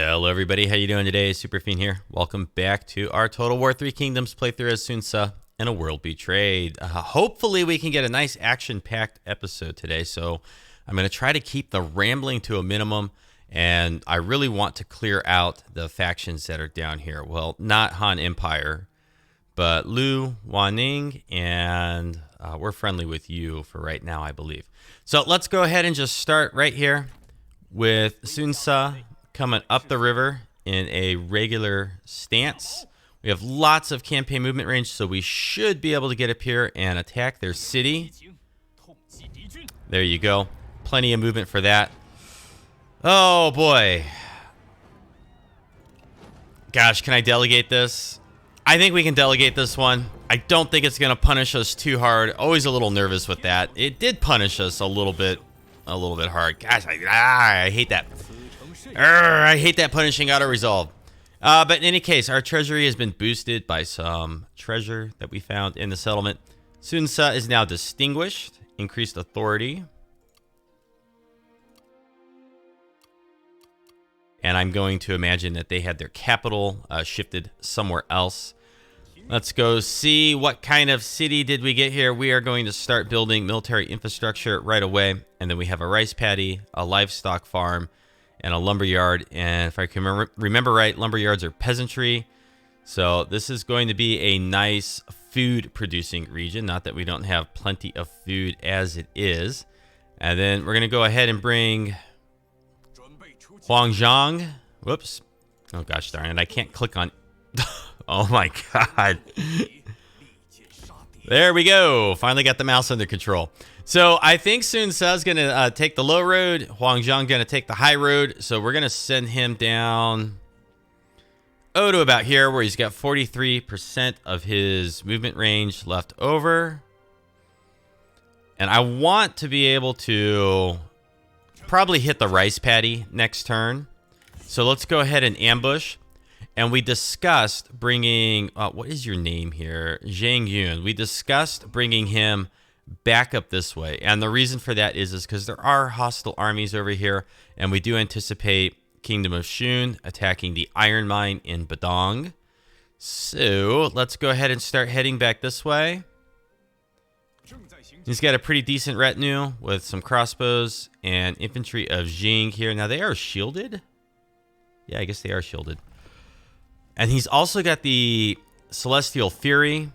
Hello everybody, how you doing today? Super Fiend here. Welcome back to our Total War 3 Kingdoms playthrough as Sun Ce and a World Betrayed. Hopefully we can get a nice action-packed episode today, so I'm going to try to keep the rambling to a minimum, and I really want to clear out the factions that are down here. Well, not Han Empire, but Lu, Wanning, and we're friendly with you for right now, I believe. So let's go ahead and just start right here with Sun Ce coming up the river in a regular stance. We have lots of campaign movement range, so we should be able to get up here and attack their city. There you go. Plenty of movement for that. Oh boy. Gosh, can I delegate this? I think we can delegate this one. I don't think it's going to punish us too hard. Always a little nervous with that. It did punish us a little bit hard. Gosh, I hate that. I hate that punishing auto-resolve. But in any case, our treasury has been boosted by some treasure that we found in the settlement. Sun Ce is now distinguished, increased authority. And I'm going to imagine that they had their capital shifted somewhere else. Let's go see what kind of city did we get here. We are going to start building military infrastructure right away. And then we have a rice paddy, a livestock farm, and a lumber yard. And if I can remember right, lumber yards are peasantry. So this is going to be a nice food producing region. Not that we don't have plenty of food as it is. And then we're going to go ahead and bring Huang Zhong. Whoops. Oh gosh darn it. I can't click on. Oh my god. There we go. Finally got the mouse under control. So I think Sun Ce is going to take the low road. Huang Zhong going to take the high road. So we're going to send him down to about here where he's got 43% of his movement range left over. And I want to be able to probably hit the rice paddy next turn. So let's go ahead and ambush. And we discussed bringing, what is your name here? Zhang Yun. We discussed bringing him back up this way. And the reason for that is because there are hostile armies over here. And we do anticipate Kingdom of Shun attacking the iron mine in Badong. So let's go ahead and start heading back this way. He's got a pretty decent retinue with some crossbows and infantry of Jing here. Now they are shielded. Yeah, I guess they are shielded. And he's also got the Celestial Fury,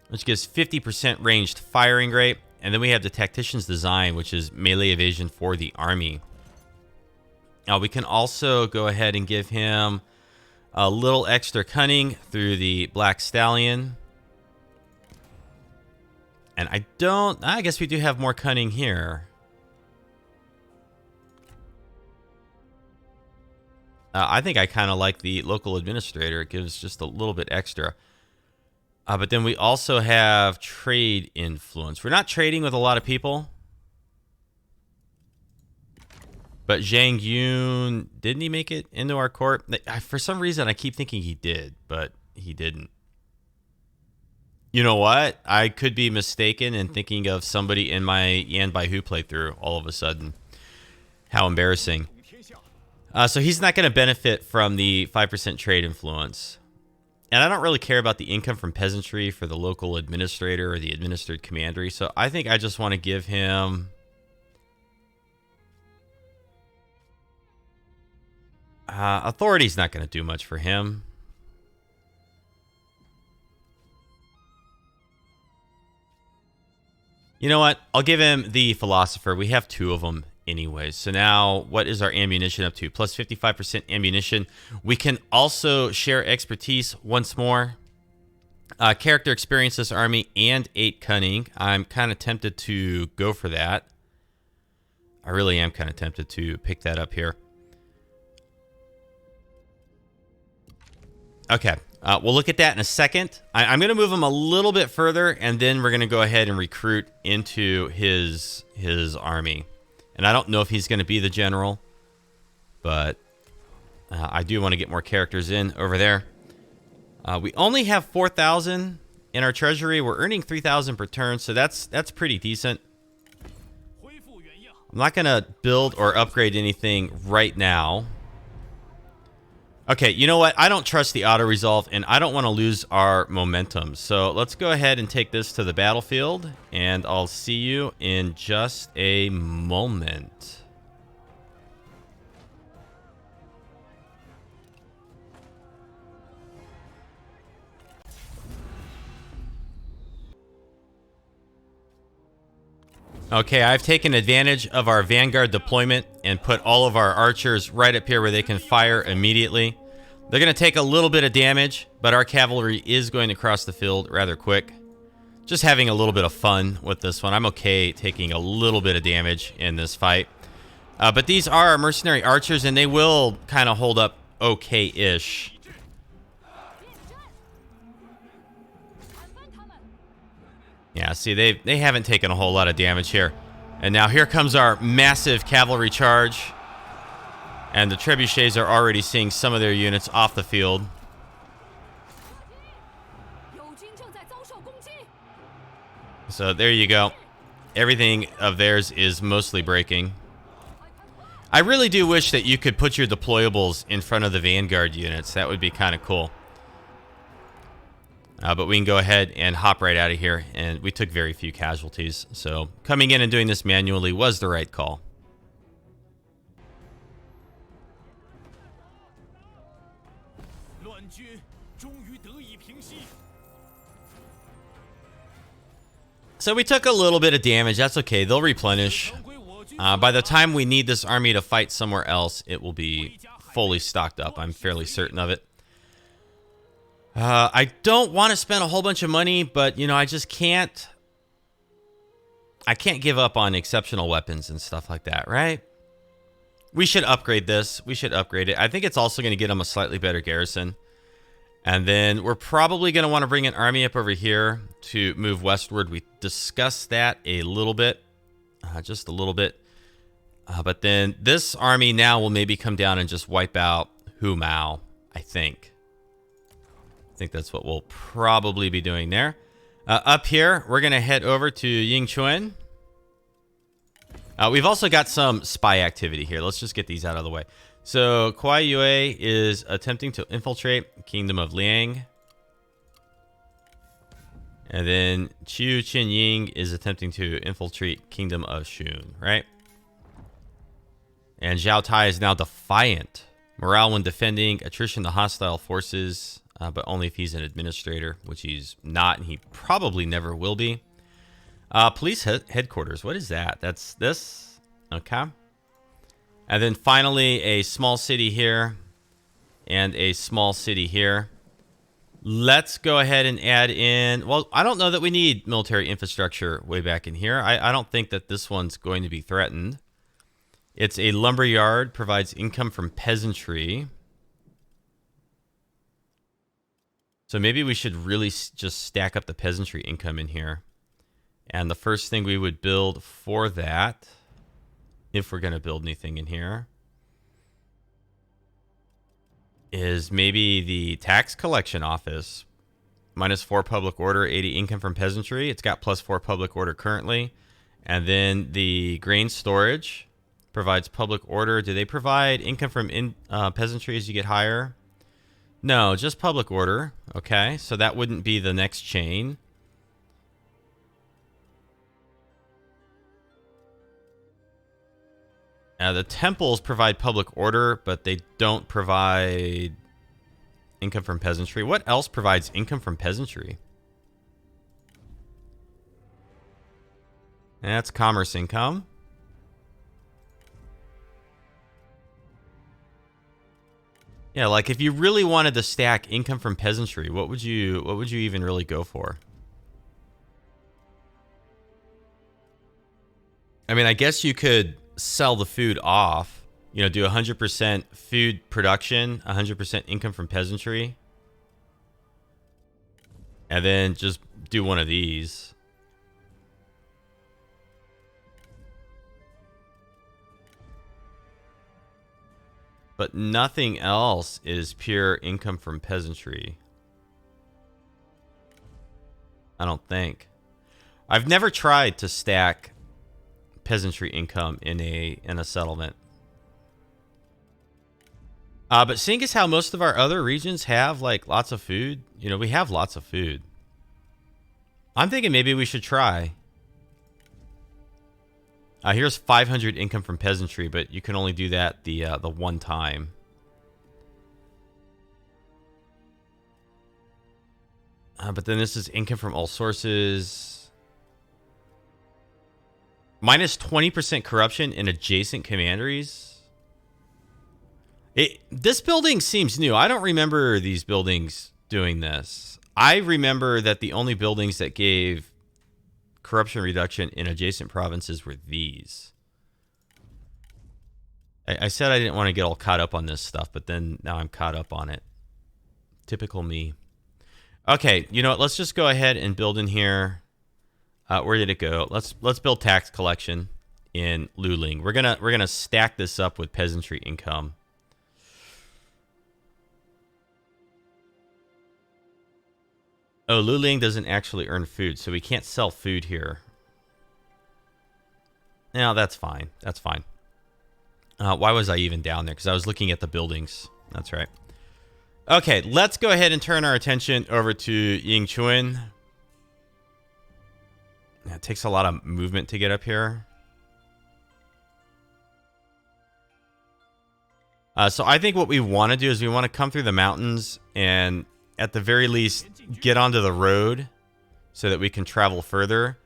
which gives 50% ranged firing rate. And then we have the Tactician's Design, which is melee evasion for the army. Now we can also go ahead and give him a little extra cunning through the Black Stallion. And I guess we do have more cunning here. I think I kind of like the local administrator. It gives just a little bit extra. But then we also have trade influence. We're not trading with a lot of people. But Zhang Yun, didn't he make it into our court? For some reason, I keep thinking he did, but he didn't. You know what? I could be mistaken and thinking of somebody in my Yan Bai Hu playthrough all of a sudden. How embarrassing. So he's not going to benefit from the 5% trade influence. And I don't really care about the income from peasantry for the local administrator or the administered commandery. So I think I just want to give him authority's not going to do much for him. You know what? I'll give him the philosopher. We have two of them anyways. So now what is our ammunition up to? Plus 55% ammunition. We can also share expertise once more. Character experience this army and 8 cunning. I'm kind of tempted to go for that. I really am kind of tempted to pick that up here. Okay. We'll look at that in a second. I'm going to move him a little bit further, and then we're going to go ahead and recruit into his army. And I don't know if he's going to be the general, but I do want to get more characters in over there. We only have 4,000 in our treasury. We're earning 3,000 per turn, so that's pretty decent. I'm not going to build or upgrade anything right now. Okay, you know what? I don't trust the auto-resolve, and I don't want to lose our momentum. So let's go ahead and take this to the battlefield, and I'll see you in just a moment. Okay, I've taken advantage of our Vanguard deployment and put all of our archers right up here where they can fire immediately. They're going to take a little bit of damage, but our cavalry is going to cross the field rather quick. Just having a little bit of fun with this one. I'm okay taking a little bit of damage in this fight. But these are our mercenary archers, and they will kind of hold up okay-ish. Yeah, see, they haven't taken a whole lot of damage here. And now here comes our massive cavalry charge. And the trebuchets are already seeing some of their units off the field. So there you go. Everything of theirs is mostly breaking. I really do wish that you could put your deployables in front of the Vanguard units. That would be kind of cool. But we can go ahead and hop right out of here. And we took very few casualties. So coming in and doing this manually was the right call. So we took a little bit of damage. That's okay. They'll replenish. By the time we need this army to fight somewhere else, it will be fully stocked up. I'm fairly certain of it. I don't want to spend a whole bunch of money, but, you know, I just can't. I can't give up on exceptional weapons and stuff like that, right? We should upgrade this. We should upgrade it. I think it's also going to get them a slightly better garrison. And then we're probably going to want to bring an army up over here to move westward. We discussed that a little bit, just a little bit. But then this army now will maybe come down and just wipe out Hu Mao, I think. I think that's what we'll probably be doing there. Up here, we're going to head over to Yingchuan. We've also got some spy activity here. Let's just get these out of the way. So, Kuai Yue is attempting to infiltrate Kingdom of Liang. And then Qiu Qinying is attempting to infiltrate Kingdom of Shun, right? And Zhao Tai is now defiant. Morale when defending, attrition to hostile forces, but only if he's an administrator, which he's not, and he probably never will be. Police headquarters, what is that? That's this? Okay. And then finally, a small city here and a small city here. Let's go ahead and add in... Well, I don't know that we need military infrastructure way back in here. I don't think that this one's going to be threatened. It's a lumber yard, provides income from peasantry. So maybe we should really just stack up the peasantry income in here. And the first thing we would build for that... if we're going to build anything in here, is maybe the tax collection office. -4 public order, 80 income from peasantry. It's got +4 public order currently. And then the grain storage provides public order. Do they provide income from peasantry as you get higher? No, just public order. Okay, so that wouldn't be the next chain. The temples provide public order, but they don't provide income from peasantry. What else provides income from peasantry? That's commerce income. Yeah, like if you really wanted to stack income from peasantry, what would you even really go for? I mean, I guess you could sell the food off, you know, do 100% food production, 100% income from peasantry, and then just do one of these. But nothing else is pure income from peasantry. I don't think. I've never tried to stack peasantry income in a settlement. But seeing as how most of our other regions have like lots of food, you know, we have lots of food. I'm thinking maybe we should try. Here's 500 income from peasantry, but you can only do that the one time. But then this is income from all sources. Minus 20% corruption in adjacent commanderies. This building seems new. I don't remember these buildings doing this. I remember that the only buildings that gave corruption reduction in adjacent provinces were these. I said I didn't want to get all caught up on this stuff, but then now I'm caught up on it. Typical me. Okay, you know what? Let's just go ahead and build in here. Where did it go? Let's build tax collection in Luling. We're gonna stack this up with peasantry income. Oh, Luling doesn't actually earn food, so we can't sell food here. No, that's fine. That's fine. Why was I even down there? Because I was looking at the buildings. That's right. Okay, let's go ahead and turn our attention over to Yingchuan. Yeah, it takes a lot of movement to get up here. So I think what we want to do is we want to come through the mountains and at the very least get onto the road so that we can travel further.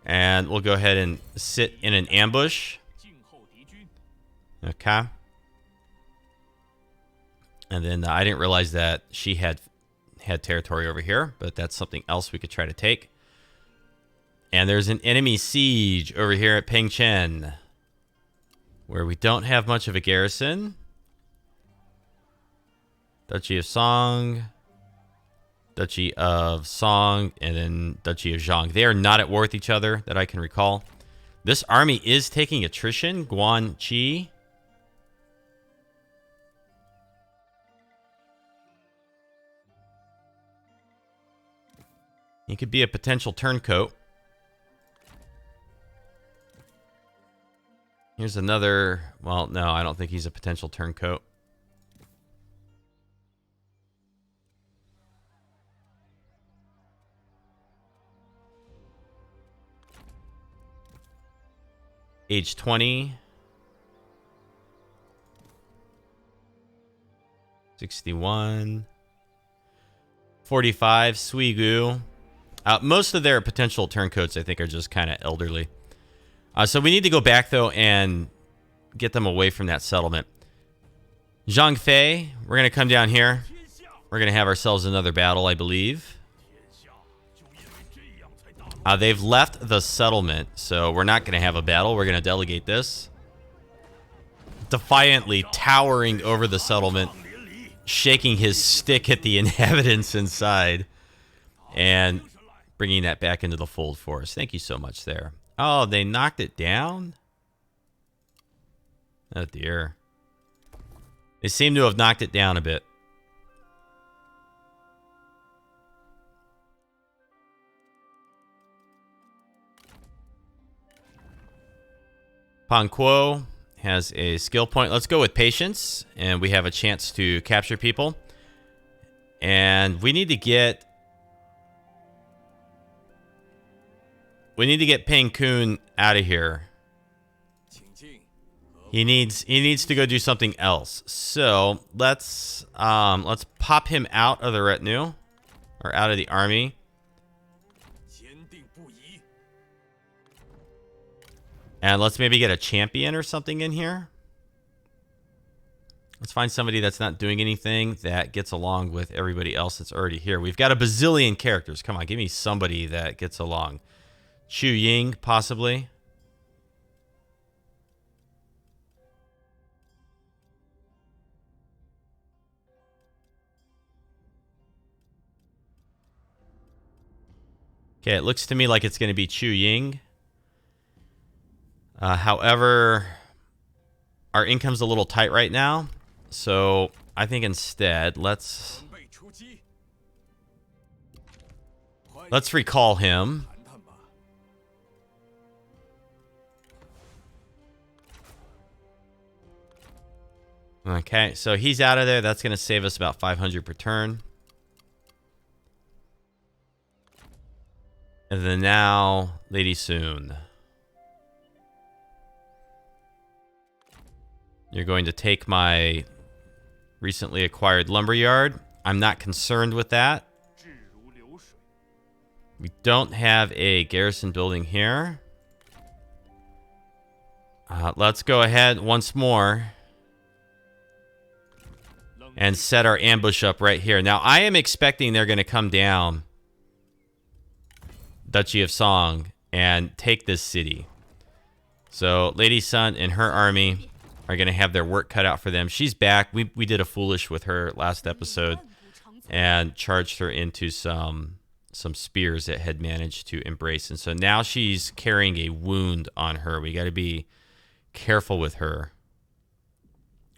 And we'll go ahead and sit in an ambush. Okay. And then I didn't realize that she had territory over here, but that's something else we could try to take. And there's an enemy siege over here at Pengcheng, where we don't have much of a garrison. Duchy of Song, Duchy of Song, and then Duchy of Zhang. They are not at war with each other that I can recall. This army is taking attrition. Guanqi. He could be a potential turncoat. Here's another... Well, no, I don't think he's a potential turncoat. Age 20. 61. 45. Suigu. Most of their potential turncoats, I think, are just kind of elderly. So we need to go back, though, and get them away from that settlement. Zhang Fei, we're going to come down here. We're going to have ourselves another battle, I believe. They've left the settlement, so we're not going to have a battle. We're going to delegate this. Defiantly towering over the settlement, shaking his stick at the inhabitants inside, and bringing that back into the fold for us. Thank you so much there. Oh, they knocked it down? Oh, dear. They seem to have knocked it down a bit. Pengcheng has a skill point. Let's go with patience, and we have a chance to capture people. And we need to get... Pengcheng out of here. He needs to go do something else. So let's pop him out of the retinue, or out of the army. And let's maybe get a champion or something in here. Let's find somebody that's not doing anything that gets along with everybody else that's already here. We've got a bazillion characters. Come on, give me somebody that gets along. Chu Ying, possibly. Okay, it looks to me like it's going to be Chu Ying. However, our income's a little tight right now. So I think instead, let's recall him. Okay, so he's out of there. That's going to save us about 500 per turn. And then now, Lady Sun. You're going to take my recently acquired lumberyard. I'm not concerned with that. We don't have a garrison building here. Let's go ahead once more and set our ambush up right here. Now, I am expecting they're going to come down Duchy of Song and take this city. So Lady Sun and her army are going to have their work cut out for them. She's back. We did a foolish with her last episode and charged her into some spears that had managed to embrace. And so now she's carrying a wound on her. We got to be careful with her.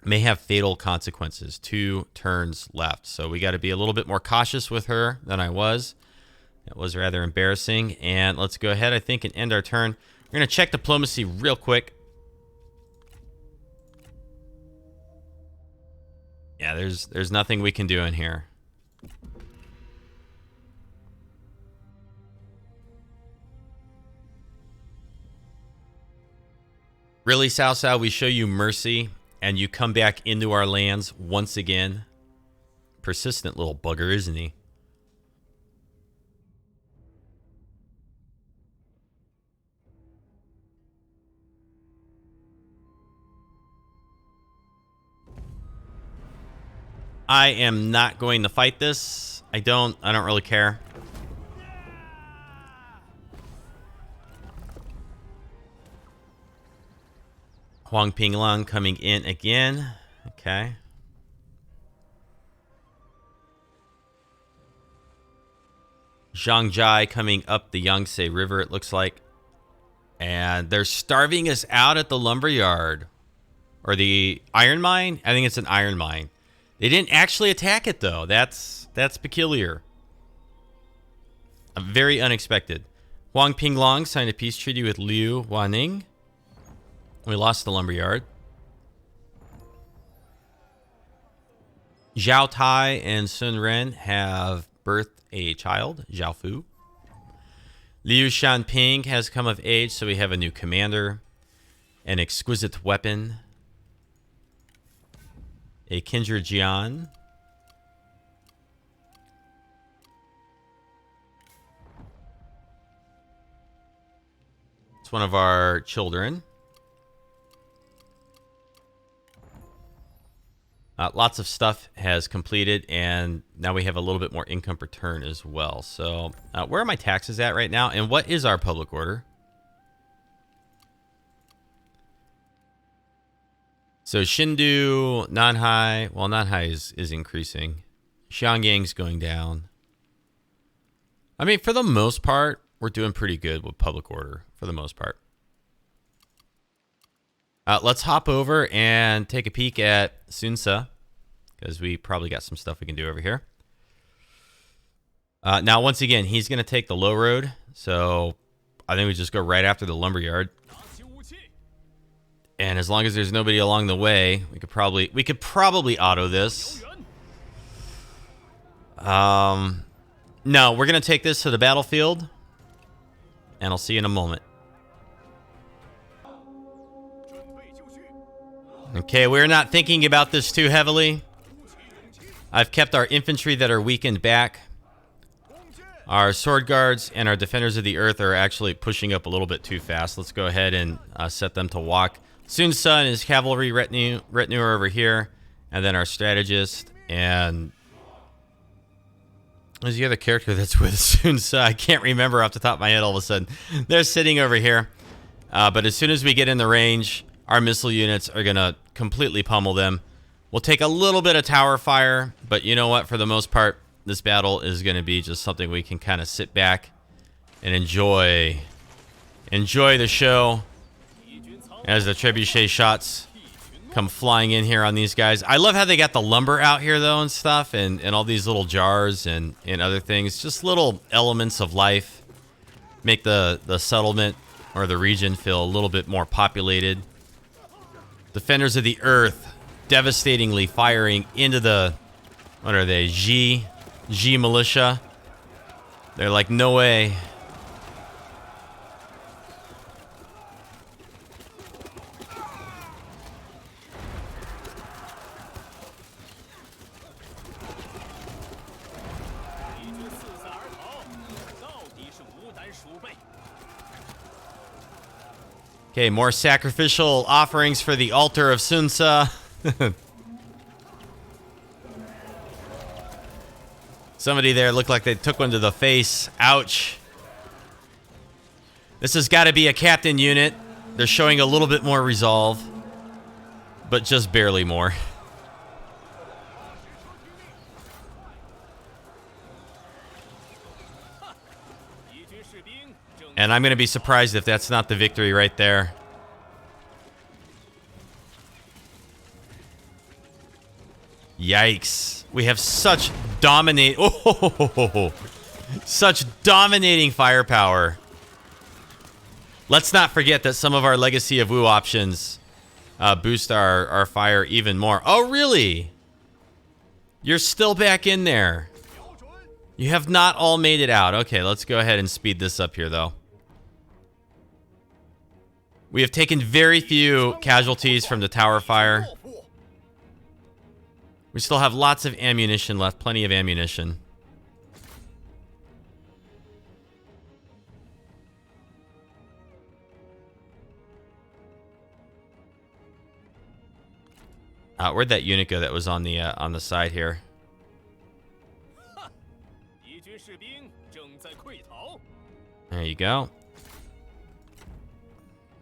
May have fatal consequences. 2 turns left. So we got to be a little bit more cautious with her than I was. That was rather embarrassing. And let's go ahead, I think, and end our turn. We're going to check diplomacy real quick. Yeah, there's nothing we can do in here. Really, Cao Cao, we show you mercy, and you come back into our lands once again. Persistent little bugger, isn't he? I am not going to fight this. I don't really care. Huang Pinglong coming in again. Okay. Zhangjai coming up the Yangtze River, it looks like. And they're starving us out at the lumberyard. Or the iron mine? I think it's an iron mine. They didn't actually attack it, though. That's peculiar. Very unexpected. Huang Pinglong signed a peace treaty with Liu Wanning. We lost the lumberyard. Zhao Tai and Sun Ren have birthed a child, Zhao Fu. Liu Shanping has come of age, so we have a new commander. An exquisite weapon. A Kindred Jian. It's one of our children. Lots of stuff has completed, and now we have a little bit more income per turn as well. So where are my taxes at right now? And what is our public order? So Shindu, Nanhai, well, Nanhai is increasing. Xiangyang's going down. I mean, for the most part, we're doing pretty good with public order, for the most part. Let's hop over and take a peek at Sunsa, because we probably got some stuff we can do over here. Now, once again, he's going to take the low road, so I think we just go right after the lumberyard. And as long as there's nobody along the way, we could probably auto this. No, we're going to take this to the battlefield, and I'll see you in a moment. Okay, we're not thinking about this too heavily. I've kept our infantry that are weakened back. Our sword guards and our defenders of the earth are actually pushing up a little bit too fast. Let's go ahead and set them to walk. Sun Tzu and his cavalry retinue are over here. And then our strategist. And who's the other character that's with Sun Tzu? I can't remember off the top of my head all of a sudden. They're sitting over here. But as soon as we get in the range, our missile units are going to completely pummel them. We'll take a little bit of tower fire. But you know what? For the most part, this battle is going to be just something we can kind of sit back and enjoy. Enjoy the show as the trebuchet shots come flying in here on these guys. I love how they got the lumber out here, though, and stuff, and all these little jars and other things. Just little elements of life make the settlement or the region feel a little bit more populated. Defenders of the Earth devastatingly firing into the, what are they, G militia. They're like, no way. Okay, more sacrificial offerings for the altar of Sun Ce. Somebody there looked like they took one to the face. Ouch. This has got to be a captain unit. They're showing a little bit more resolve, but just barely more. And I'm going to be surprised if that's not the victory right there. Yikes. We have such such dominating firepower. Let's not forget that some of our Legacy of Wu options boost our fire even more. Oh, really? You're still back in there. You have not all made it out. Okay, let's go ahead and speed this up here, though. We have taken very few casualties from the tower fire. We still have lots of ammunition left, plenty of ammunition. Where'd that unit go that was on the side here? There you go.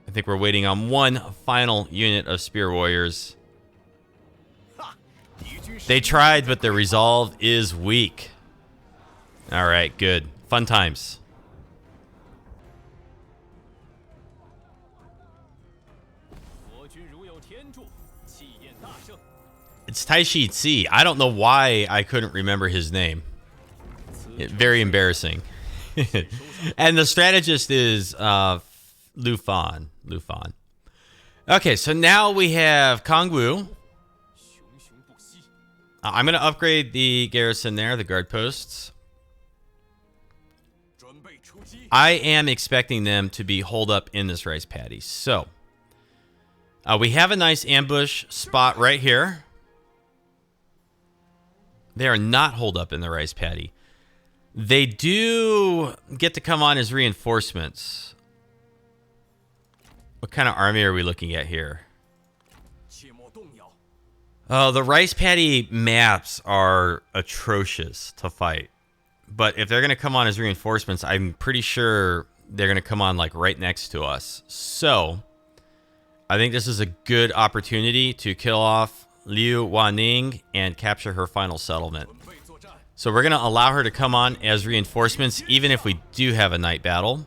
I think we're waiting on one final unit of spear warriors. They tried, but the resolve is weak. All right, good. Fun times. It's Taishi Tsi. I don't know why I couldn't remember his name. Very embarrassing. And the strategist is Lu Fan. Okay, so now we have Kongwu. I'm going to upgrade the garrison there, the guard posts. I am expecting them to be holed up in this rice paddy. So, we have a nice ambush spot right here. They are not holed up in the rice paddy. They do get to come on as reinforcements. What kind of army are we looking at here? Oh, the rice paddy maps are atrocious to fight. But if they're going to come on as reinforcements, I'm pretty sure they're going to come on like right next to us. So, I think this is a good opportunity to kill off Liu Wanning and capture her final settlement. So we're going to allow her to come on as reinforcements, even if we do have a night battle.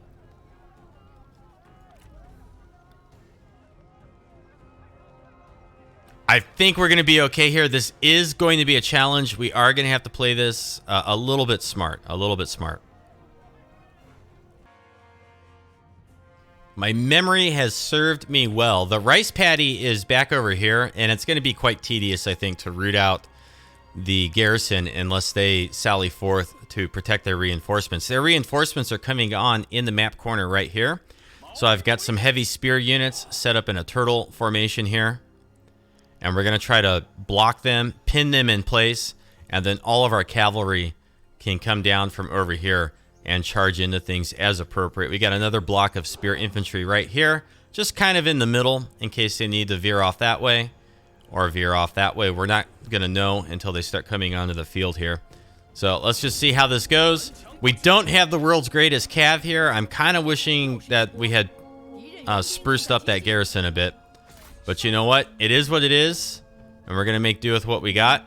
I think we're going to be okay here. This is going to be a challenge. We are going to have to play this a little bit smart. My memory has served me well. The rice paddy is back over here, and it's going to be quite tedious, I think, to root out the garrison unless they sally forth to protect their reinforcements. Their reinforcements are coming on in the map corner right here. So I've got some heavy spear units set up in a turtle formation here. And we're going to try to block them, pin them in place, and then all of our cavalry can come down from over here and charge into things as appropriate. We got another block of spear infantry right here, just kind of in the middle in case they need to veer off that way or veer off that way. We're not going to know until they start coming onto the field here. So let's just see how this goes. We don't have the world's greatest cav here. I'm kind of wishing that we had spruced up that garrison a bit. But you know what? It is what it is, and we're going to make do with what we got.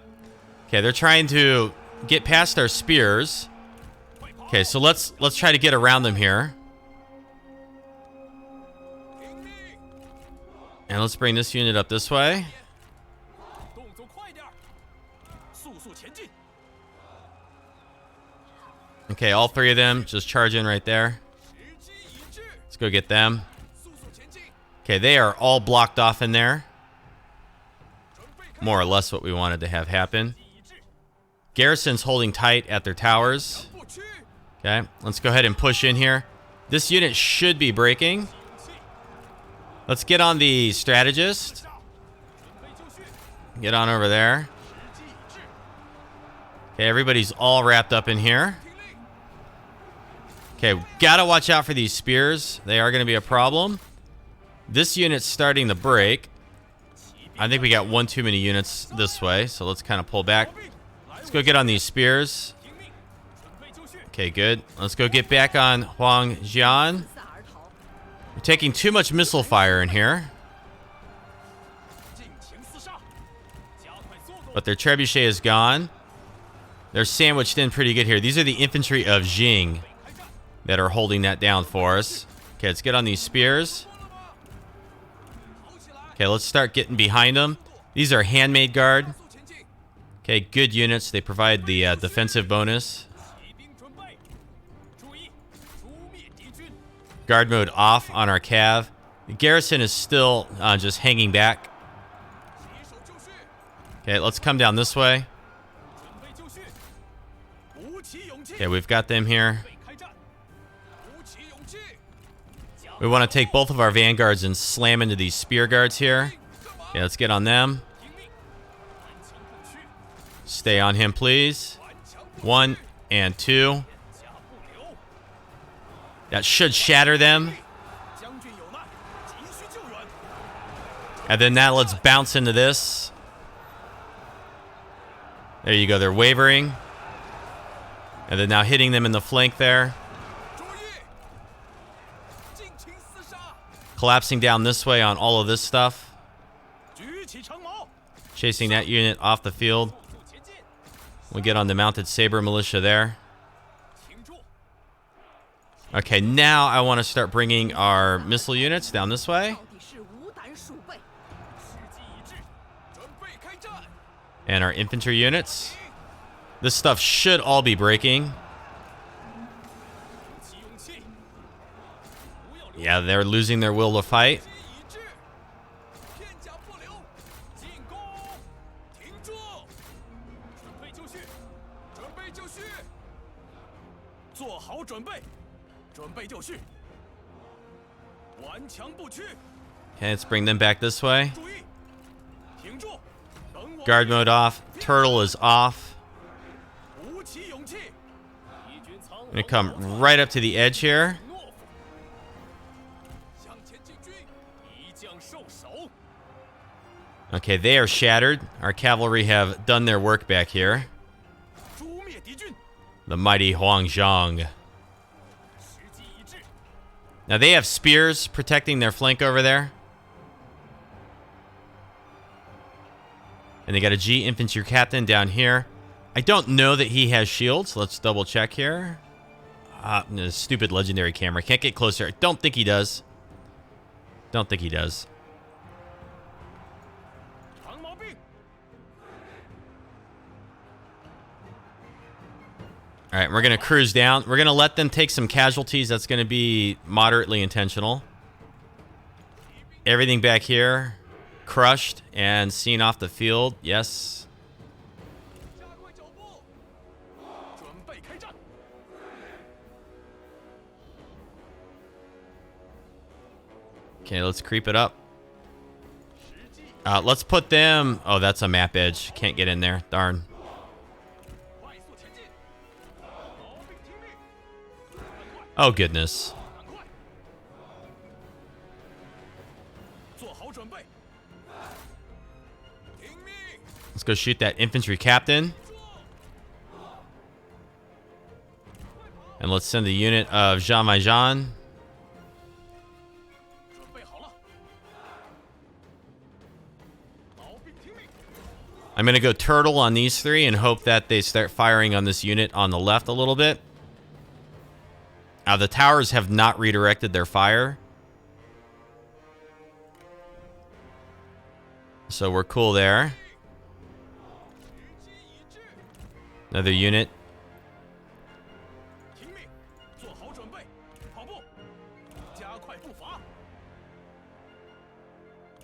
Okay, they're trying to get past our spears. Okay, so let's try to get around them here. And let's bring this unit up this way. Okay, all three of them just charge in right there. Let's go get them. Okay, they are all blocked off in there. more or less what we wanted to have happen. Garrison's holding tight at their towers. Okay, let's go ahead and push in here. This unit should be breaking. Let's get on the strategist. Get on over there. Okay, everybody's all wrapped up in here. Okay, gotta watch out for these spears. They are going to be a problem. This unit's starting to break. I think we got one too many units this way, so let's kind of pull back. Let's go get on these spears. Okay, good. Let's go get back on Huang Zhong. We're taking too much missile fire in here. But their trebuchet is gone. They're sandwiched in pretty good here. These are the infantry of Jing that are holding that down for us. Okay, let's get on these spears. Okay, let's start getting behind them. These are handmade guard. Okay, good units. They provide the defensive bonus. Guard mode off on our cav. The garrison is still just hanging back. Okay, let's come down this way. Okay, we've got them here. We want to take both of our vanguards and slam into these spear guards here. Okay, let's get on them. Stay on him, please. 1 and 2. That should shatter them. And then now let's bounce into this. There you go. They're wavering. And then now hitting them in the flank there. Collapsing down this way on all of this stuff. Chasing that unit off the field. We'll get on the mounted saber militia there. Okay, now I want to start bringing our missile units down this way. And our infantry units. This stuff should all be breaking. Yeah, they're losing their will to fight. Okay, let's bring them back this way. Guard mode off. Turtle is off. I'm gonna come right up to the edge here. Okay, they are shattered. Our cavalry have done their work back here. The mighty Huang Zhong. Now they have spears protecting their flank over there. And they got a G infantry captain down here. I don't know that he has shields. Let's double check here. Stupid legendary camera. Can't get closer. I don't think he does. Don't think he does. All right, we're going to cruise down. We're going to let them take some casualties. That's going to be moderately intentional. Everything back here crushed and seen off the field. Yes. Okay, let's creep it up. Let's put them... Oh, that's a map edge. Can't get in there. Darn. Oh, goodness. Let's go shoot that infantry captain. And let's send the unit of Zhang Fei. I'm going to go turtle on these three and hope that they start firing on this unit on the left a little bit. The towers have not redirected their fire. So we're cool there. Another unit.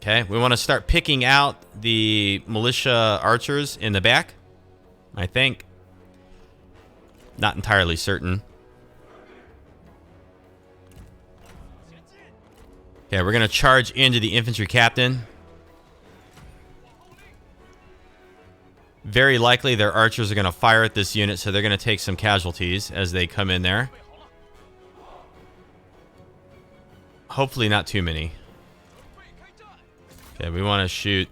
Okay, we want to start picking out the militia archers in the back, I think. Not entirely certain. Okay, we're going to charge into the infantry captain. Very likely their archers are going to fire at this unit, so they're going to take some casualties as they come in there. Hopefully not too many. Okay, we want to shoot.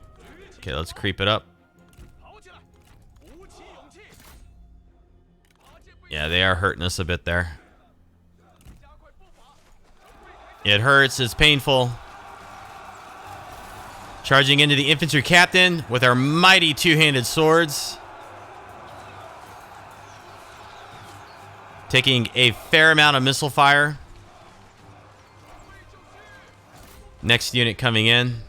Okay, let's creep it up. Yeah, they are hurting us a bit there. It hurts. It's painful. Charging into the infantry captain with our mighty two-handed swords. Taking a fair amount of missile fire. Next unit coming in.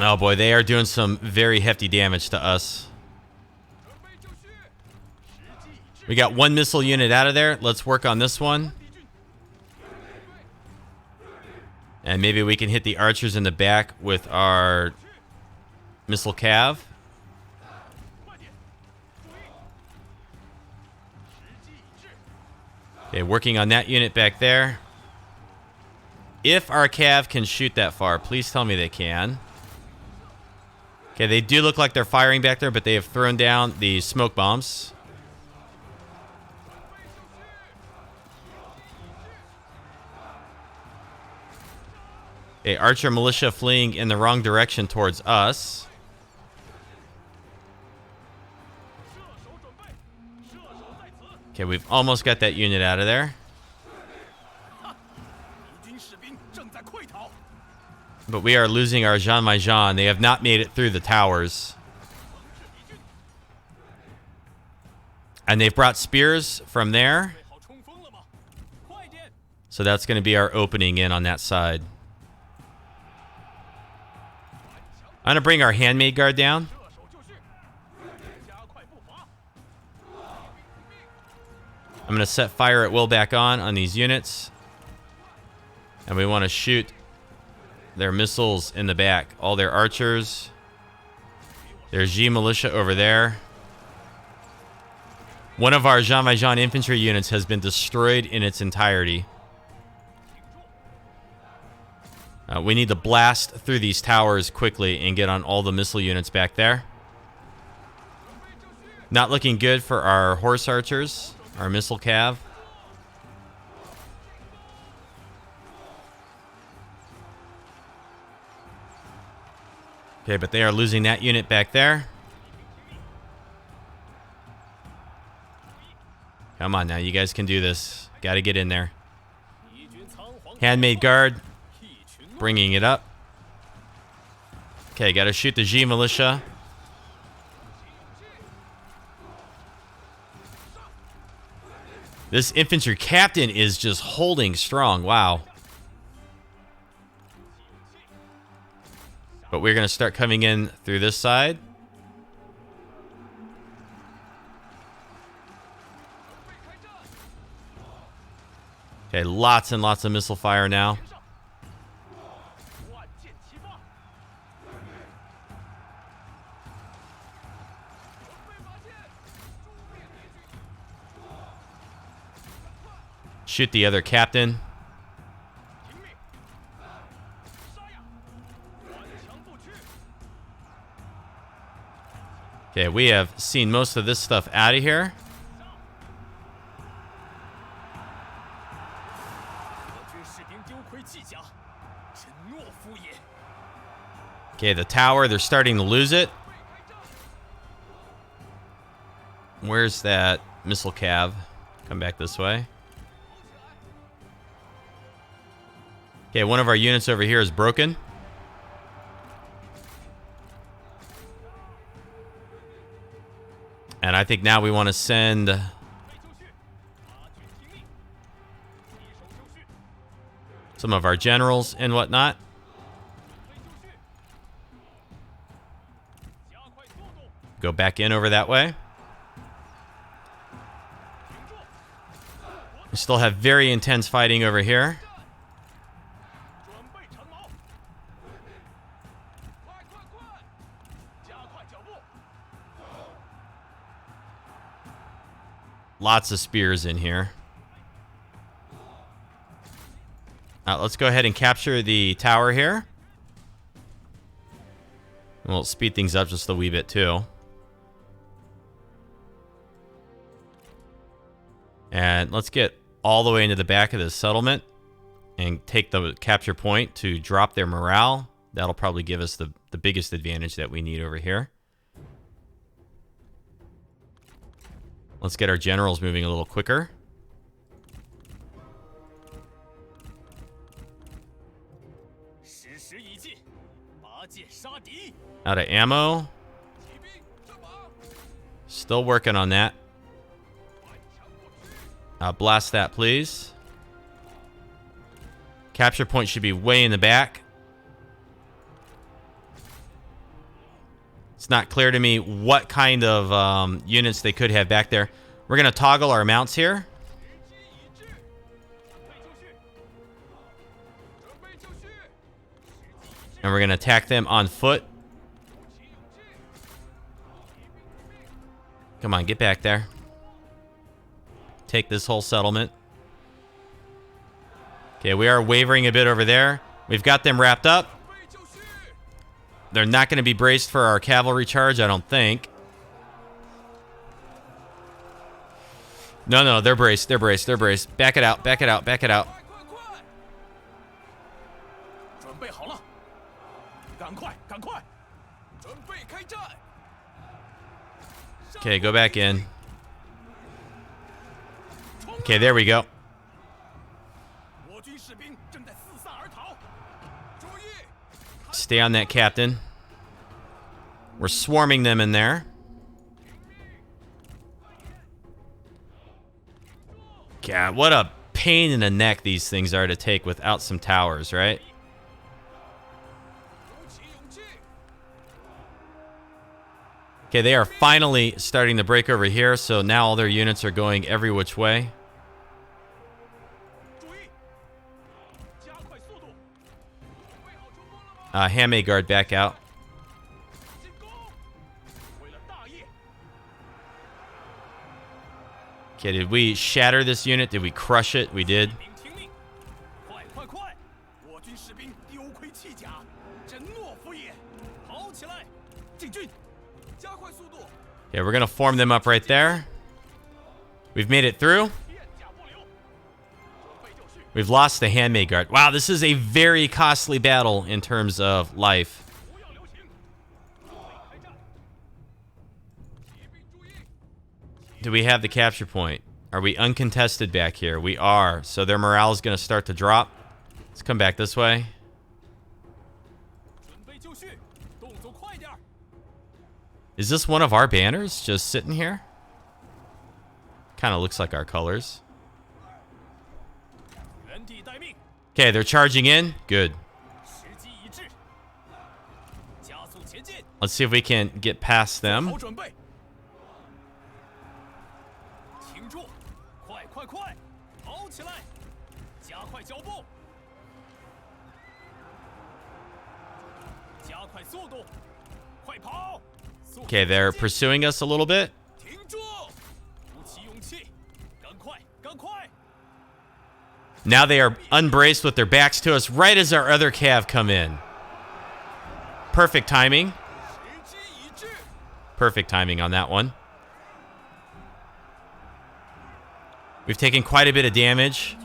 Oh boy, they are doing some very hefty damage to us. We got one missile unit out of there. Let's work on this one. And maybe we can hit the archers in the back with our missile cav. Okay, working on that unit back there. If our cav can shoot that far, please tell me they can. Okay, they do look like they're firing back there, but they have thrown down the smoke bombs. Okay, archer militia fleeing in the wrong direction towards us. Okay, we've almost got that unit out of there. But we are losing our Zhang. They have not made it through the towers. And they've brought spears from there. So that's going to be our opening in on that side. I'm going to bring our handmade guard down. I'm going to set fire at will back on these units. And we want to shoot their missiles in the back. All their archers. There's G militia over there. One of our Zhang infantry units has been destroyed in its entirety. We need to blast through these towers quickly and get on all the missile units back there. Not looking good for our horse archers, our missile cav. Okay, but they are losing that unit back there. Come on now, you guys can do this. Got to get in there. Handmade guard. Bringing it up. Okay, got to shoot the G militia. This infantry captain is just holding strong. Wow. But we're going to start coming in through this side. Okay, lots and lots of missile fire now. Shoot the other captain. Okay, we have seen most of this stuff out of here. Okay, the tower, they're starting to lose it. Where's that missile cav? Come back this way. Okay, one of our units over here is broken. And I think now we want to send some of our generals and whatnot. go back in over that way. We still have very intense fighting over here. Lots of spears in here. Let's go ahead and capture the tower here. We'll speed things up just a wee bit too. And let's get all the way into the back of this settlement and take the capture point to drop their morale. That'll probably give us the biggest advantage that we need over here. Let's get our generals moving a little quicker. Out of ammo. Still working on that. Blast that, please. Capture point should be way in the back. It's not clear to me what kind of units they could have back there. We're going to toggle our mounts here. And we're going to attack them on foot. Come on, get back there. Take this whole settlement. Okay, we are wavering a bit over there. We've got them wrapped up. They're not going to be braced for our cavalry charge, I don't think. No, they're braced. They're braced. They're braced. Back it out. Back it out. Back it out. Okay, go back in. Okay, there we go. Stay on that, Captain. We're swarming them in there. God, what a pain in the neck these things are to take without some towers, right? Okay, they are finally starting to break over here, so now all their units are going every which way. Handmaid guard back out. Okay, did we shatter this unit? Did we crush it? We did. Okay, we're going to form them up right there. We've made it through. We've lost the handmaid guard. Wow, this is a very costly battle in terms of life. Do we have the capture point? Are we uncontested back here? We are. So their morale is going to start to drop. Let's come back this way. Is this one of our banners just sitting here? Kind of looks like our colors. Okay, they're charging in. Good. Let's see if we can get past them. Okay, they're pursuing us a little bit. Now they are unbraced with their backs to us right as our other cav come in. Perfect timing. Perfect timing on that one. We've taken quite a bit of damage.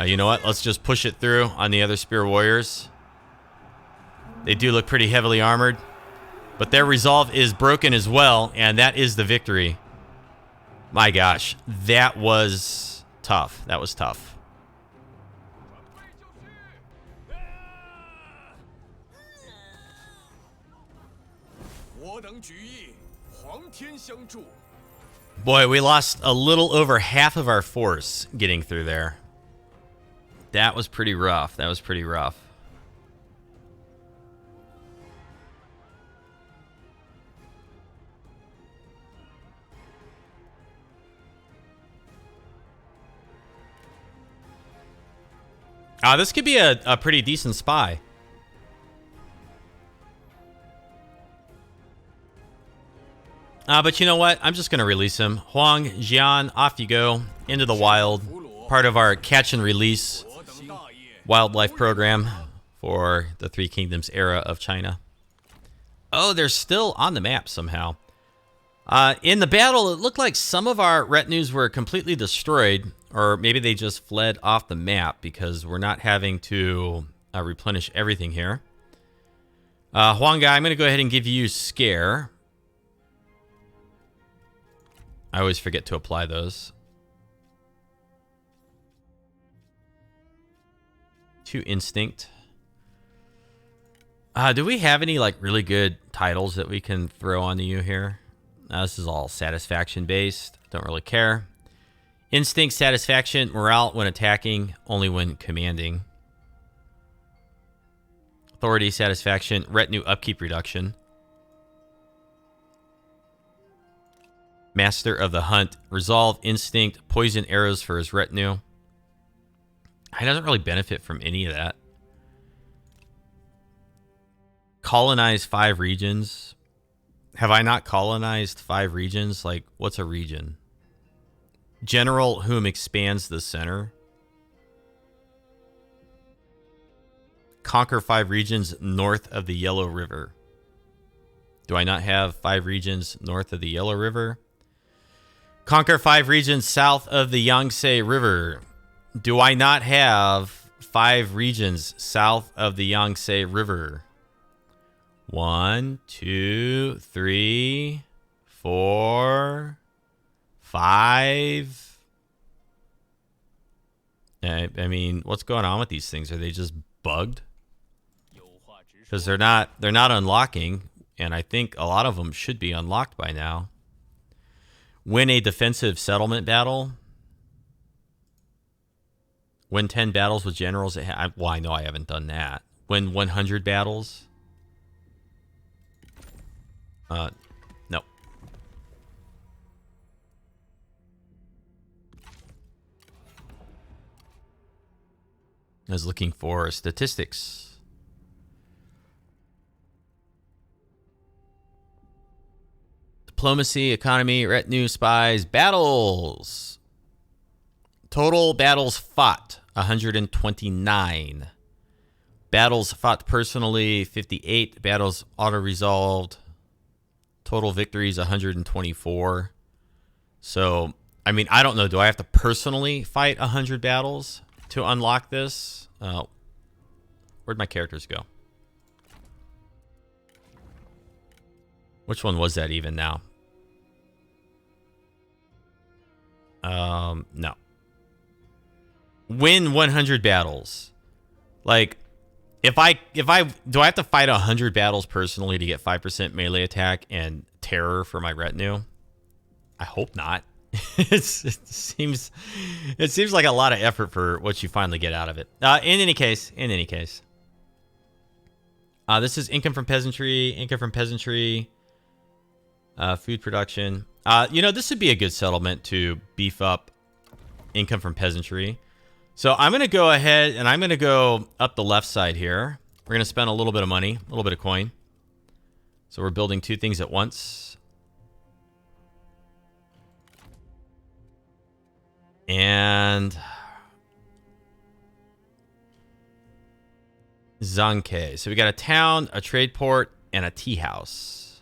You know what? Let's just push it through on the other spear warriors. They do look pretty heavily armored, but their resolve is broken as well, and that is the victory. My gosh, that was tough. That was tough. Boy, we lost a little over half of our force getting through there. That was pretty rough. That was pretty rough. This could be a pretty decent spy. But you know what? I'm just going to release him. Huang Zhong, off you go. Into the wild. Part of our catch and release wildlife program for the Three Kingdoms era of China. Oh, they're still on the map somehow. In the battle, it looked like some of our retinues were completely destroyed. Or maybe they just fled off the map because we're not having to replenish everything here. Huang Guy, I'm going to go ahead and give you Scare. I always forget to apply those. 2 Instinct. Do we have any like really good titles that we can throw onto you here? This is all satisfaction based. Don't really care. Instinct, satisfaction, morale when attacking, only when commanding. Authority, satisfaction, retinue upkeep reduction. Master of the Hunt, resolve, instinct, poison arrows for his retinue. He doesn't really benefit from any of that. Colonize 5 regions. Have I not colonized 5 regions? Like, what's a region? General whom expands the center. Conquer 5 regions north of the Yellow River. Do I not have 5 regions north of the Yellow River? Conquer 5 regions south of the Yangtze River. Do I not have 5 regions south of the Yangtze River? 1, 2, 3, 4, 5. I mean, what's going on with these things? Are they just bugged? Because they're not unlocking, and I think a lot of them should be unlocked by now. Win a defensive settlement battle. Win 10 battles with generals. Well, I know I haven't done that. Win 100 battles. No. I was looking for statistics. Diplomacy, economy, retinue, spies, battles. Total battles fought, 129. Battles fought personally, 58. Battles auto-resolved. Total victories, 124. So, I mean, I don't know. Do I have to personally fight 100 battles to unlock this? Where'd my characters go? Which one was that even now? No. Win 100 battles. Like, if I do I have to fight 100 battles personally to get 5% melee attack and terror for my retinue? I hope not. It seems like a lot of effort for what you finally get out of it. In any case, this is income from peasantry, food production. This would be a good settlement to beef up income from peasantry. So I'm going to go ahead and I'm going to go up the left side here. We're going to spend a little bit of money, a little bit of coin. So we're building 2 things at once. And Zhang Fei. So we got a town, a trade port, and a tea house.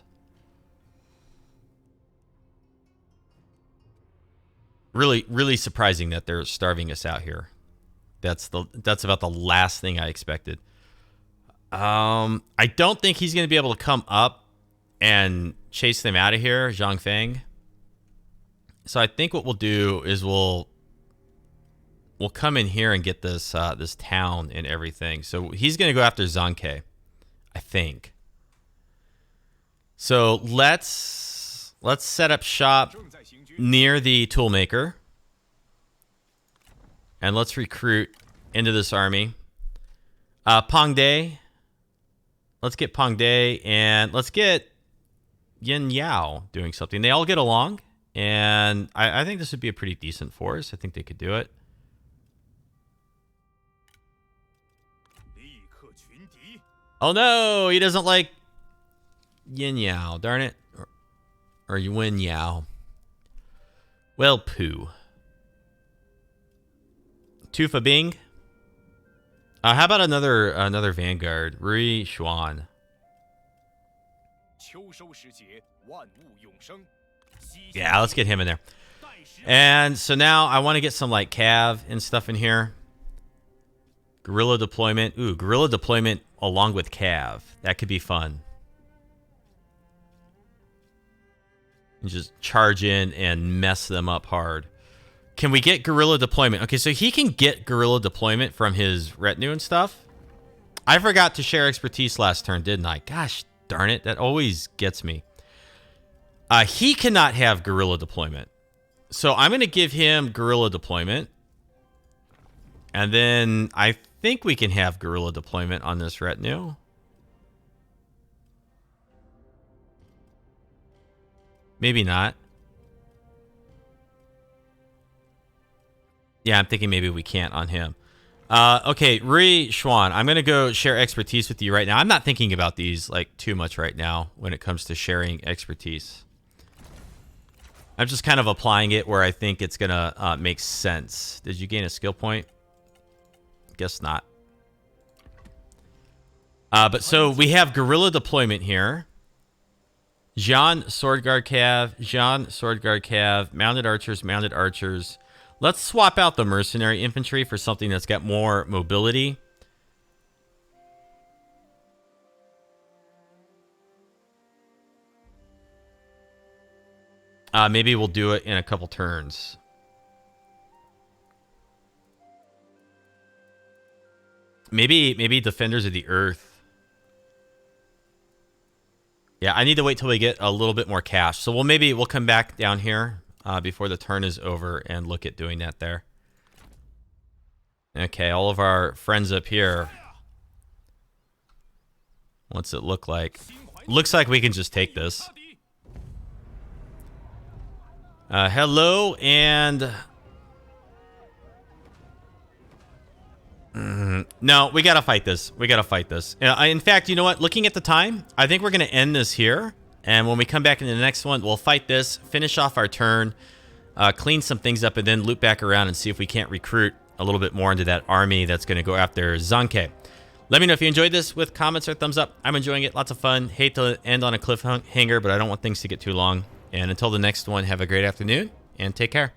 Really, really surprising that they're starving us out here. That's about the last thing I expected. I don't think he's going to be able to come up and chase them out of here, Zhang Fei. So I think what we'll do is we'll come in here and get this this town and everything. So he's going to go after Zhang Fei, I think. So let's set up shop near the toolmaker. And let's recruit into this army. Peng Day. Let's get Peng Day and let's get Yin Yao doing something. They all get along. And I think this would be a pretty decent force. I think they could do it. Oh no, he doesn't like yin yao. Darn it. Or yin yao. Well, poo. Tufa Bing. How about another Vanguard? Rui Xuan. Yeah, let's get him in there. And so now I want to get some like cav and stuff in here. Guerrilla deployment. Ooh, guerrilla deployment along with cav. That could be fun. And just charge in and mess them up hard. Can we get guerrilla deployment? Okay, so he can get guerrilla deployment from his retinue and stuff. I forgot to share expertise last turn, didn't I? Gosh darn it, that always gets me. He cannot have guerrilla deployment. So I'm going to give him guerrilla deployment. And then I think we can have guerrilla deployment on this retinue. Maybe not. Yeah, I'm thinking maybe we can't on him. Okay, Rui Xuan, I'm going to go share expertise with you right now. I'm not thinking about these like too much right now when it comes to sharing expertise. I'm just kind of applying it where I think it's going to make sense. Did you gain a skill point? Guess not. But so we have guerrilla deployment here. Jean, Sword Guard Cav. Jean, Sword Guard Cav. Mounted Archers, Mounted Archers. Let's swap out the Mercenary Infantry for something that's got more mobility. Maybe we'll do it in a couple turns. Maybe Defenders of the Earth. Yeah, I need to wait till we get a little bit more cash. So we'll come back down here before the turn is over and look at doing that there. Okay, all of our friends up here. What's it look like? Looks like we can just take this. Hello, and... No, we gotta fight this. We gotta fight this. In fact, you know what? Looking at the time, I think we're gonna end this here. And when we come back in the next one, we'll fight this, finish off our turn, clean some things up, and then loop back around and see if we can't recruit a little bit more into that army that's gonna go after Zhang Fei. Let me know if you enjoyed this with comments or thumbs up. I'm enjoying it. Lots of fun. Hate to end on a cliffhanger, but I don't want things to get too long. And until the next one, have a great afternoon and take care.